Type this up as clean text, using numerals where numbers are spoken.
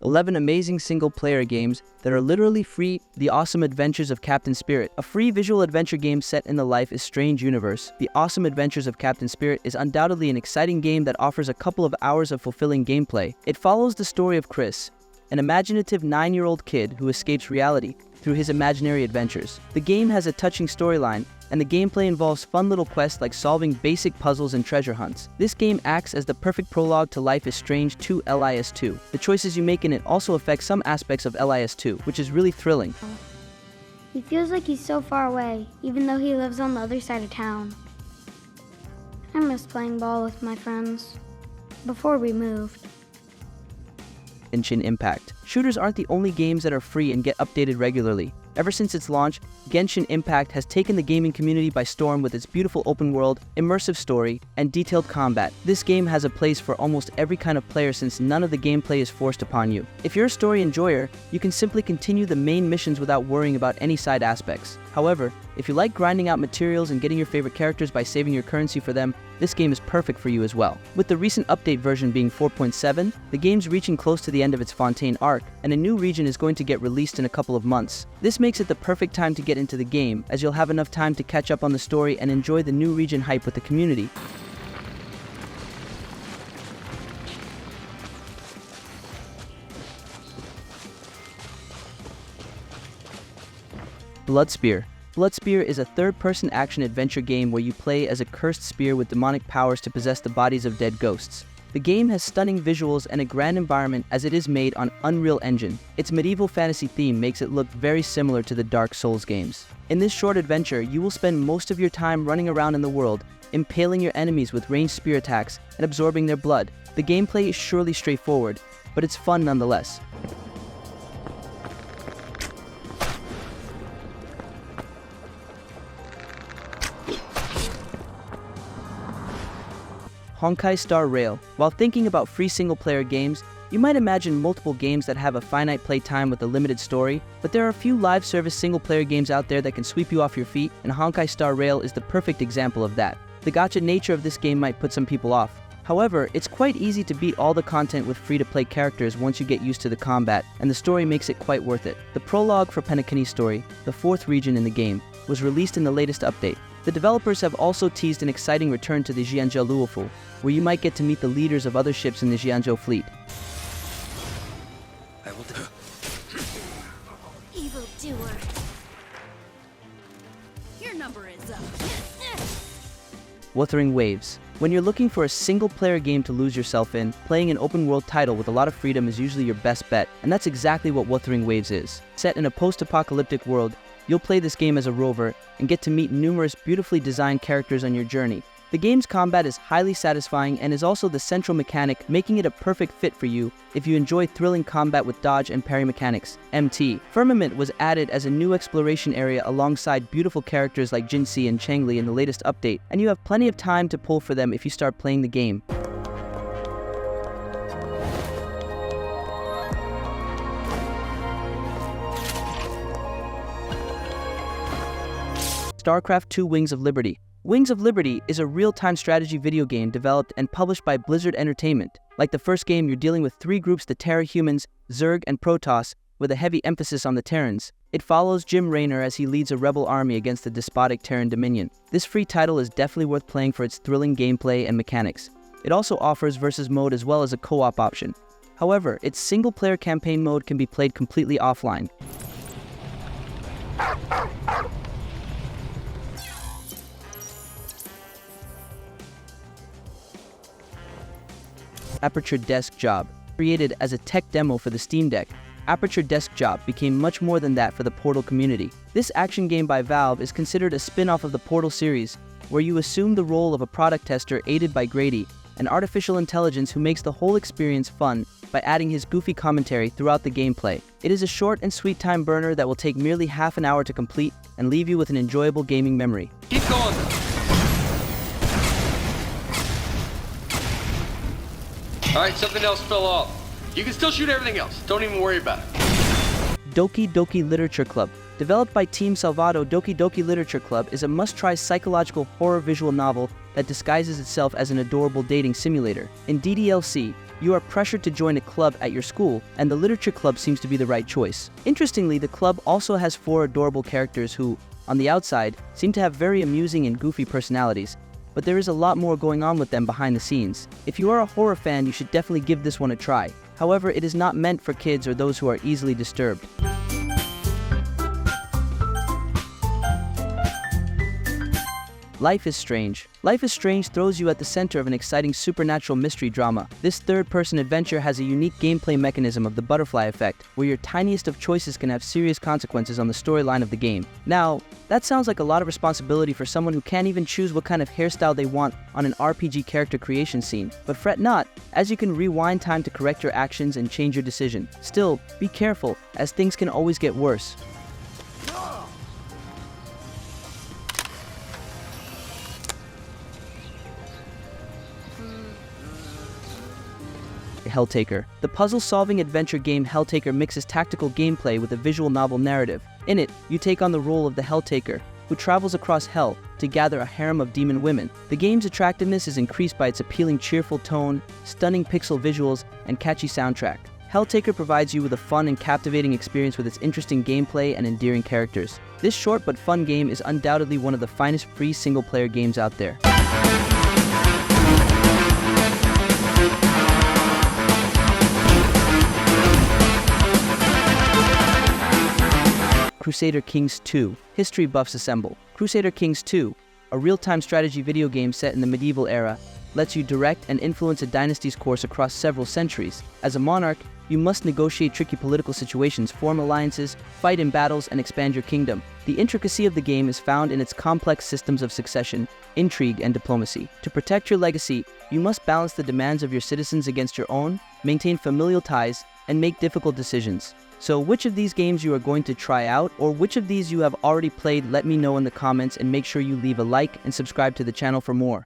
11 amazing single-player games that are literally free. The Awesome Adventures of Captain Spirit, a free visual adventure game set in the Life is Strange universe. The Awesome Adventures of Captain Spirit is undoubtedly an exciting game that offers a couple of hours of fulfilling gameplay. It follows the story of Chris, an imaginative 9-year-old kid who escapes reality through his imaginary adventures. The game has a touching storyline, and the gameplay involves fun little quests like solving basic puzzles and treasure hunts. This game acts as the perfect prologue to Life is Strange 2 LIS2. The choices you make in it also affect some aspects of LIS2, which is really thrilling. He feels like he's so far away, even though he lives on the other side of town. I miss playing ball with my friends before we moved. Genshin Impact. Shooters aren't the only games that are free and get updated regularly. Ever since its launch, Genshin Impact has taken the gaming community by storm with its beautiful open world, immersive story, and detailed combat. This game has a place for almost every kind of player since none of the gameplay is forced upon you. If you're a story enjoyer, you can simply continue the main missions without worrying about any side aspects. However, if you like grinding out materials and getting your favorite characters by saving your currency for them, this game is perfect for you as well. With the recent update version being 4.7, the game's reaching close to the end of its Fontaine arc, and a new region is going to get released in a couple of months. This makes it the perfect time to get into the game, as you'll have enough time to catch up on the story and enjoy the new region hype with the community. Bloodspear. Bloodspear is a third-person action-adventure game where you play as a cursed spear with demonic powers to possess the bodies of dead ghosts. The game has stunning visuals and a grand environment as it is made on Unreal Engine. Its medieval fantasy theme makes it look very similar to the Dark Souls games. In this short adventure, you will spend most of your time running around in the world, impaling your enemies with ranged spear attacks and absorbing their blood. The gameplay is surely straightforward, but it's fun nonetheless. Honkai Star Rail. While thinking about free single-player games, you might imagine multiple games that have a finite play time with a limited story, but there are a few live service single-player games out there that can sweep you off your feet, and Honkai Star Rail is the perfect example of that. The gacha nature of this game might put some people off. However, it's quite easy to beat all the content with free-to-play characters once you get used to the combat, and the story makes it quite worth it. The prologue for Penacony Story, the 4th region in the game, was released in the latest update. The developers have also teased an exciting return to the Jianzhou Luofu, where you might get to meet the leaders of other ships in the Jianzhou fleet. I will do. Evildoer. Your number is up. Wuthering Waves. When you're looking for a single-player game to lose yourself in, playing an open-world title with a lot of freedom is usually your best bet, and that's exactly what Wuthering Waves is. Set in a post-apocalyptic world, you'll play this game as a rover and get to meet numerous beautifully designed characters on your journey. The game's combat is highly satisfying and is also the central mechanic, making it a perfect fit for you if you enjoy thrilling combat with dodge and parry mechanics. MT. Firmament was added as a new exploration area alongside beautiful characters like Jinxi and Changli in the latest update, and you have plenty of time to pull for them if you start playing the game. Starcraft 2 Wings of Liberty. Wings of Liberty is a real-time strategy video game developed and published by Blizzard Entertainment. Like the first game, you're dealing with 3 groups: the Terra Humans, Zerg, and Protoss, with a heavy emphasis on the Terrans. It follows Jim Raynor as he leads a rebel army against the despotic Terran Dominion. This free title is definitely worth playing for its thrilling gameplay and mechanics. It also offers versus mode as well as a co-op option. However, its single-player campaign mode can be played completely offline. Aperture Desk Job. Created as a tech demo for the Steam Deck, Aperture Desk Job became much more than that for the Portal community. This action game by Valve is considered a spin-off of the Portal series, where you assume the role of a product tester aided by Grady, an artificial intelligence who makes the whole experience fun by adding his goofy commentary throughout the gameplay. It is a short and sweet time burner that will take merely half an hour to complete and leave you with an enjoyable gaming memory. Keep going. Alright, something else fell off. You can still shoot everything else. Don't even worry about it. Doki Doki Literature Club. Developed by Team Salvato, Doki Doki Literature Club is a must-try psychological horror visual novel that disguises itself as an adorable dating simulator. In DDLC, you are pressured to join a club at your school, and the literature club seems to be the right choice. Interestingly, the club also has 4 adorable characters who, on the outside, seem to have very amusing and goofy personalities, but there is a lot more going on with them behind the scenes. If you are a horror fan, you should definitely give this one a try. However, it is not meant for kids or those who are easily disturbed. Life is Strange. Life is Strange throws you at the center of an exciting supernatural mystery drama. This third-person adventure has a unique gameplay mechanism of the butterfly effect, where your tiniest of choices can have serious consequences on the storyline of the game. Now, that sounds like a lot of responsibility for someone who can't even choose what kind of hairstyle they want on an RPG character creation scene. But fret not, as you can rewind time to correct your actions and change your decision. Still, be careful, as things can always get worse. Helltaker. The puzzle-solving adventure game Helltaker mixes tactical gameplay with a visual novel narrative. In it, you take on the role of the Helltaker, who travels across Hell to gather a harem of demon women. The game's attractiveness is increased by its appealing cheerful tone, stunning pixel visuals, and catchy soundtrack. Helltaker provides you with a fun and captivating experience with its interesting gameplay and endearing characters. This short but fun game is undoubtedly one of the finest free single-player games out there. Crusader Kings 2. History buffs assemble. Crusader Kings 2, a real-time strategy video game set in the medieval era, lets you direct and influence a dynasty's course across several centuries. As a monarch, you must negotiate tricky political situations, form alliances, fight in battles, and expand your kingdom. The intricacy of the game is found in its complex systems of succession, intrigue, and diplomacy. To protect your legacy, you must balance the demands of your citizens against your own, maintain familial ties, and make difficult decisions. So which of these games you are going to try out, or which of these you have already played, let me know in the comments, and make sure you leave a like and subscribe to the channel for more.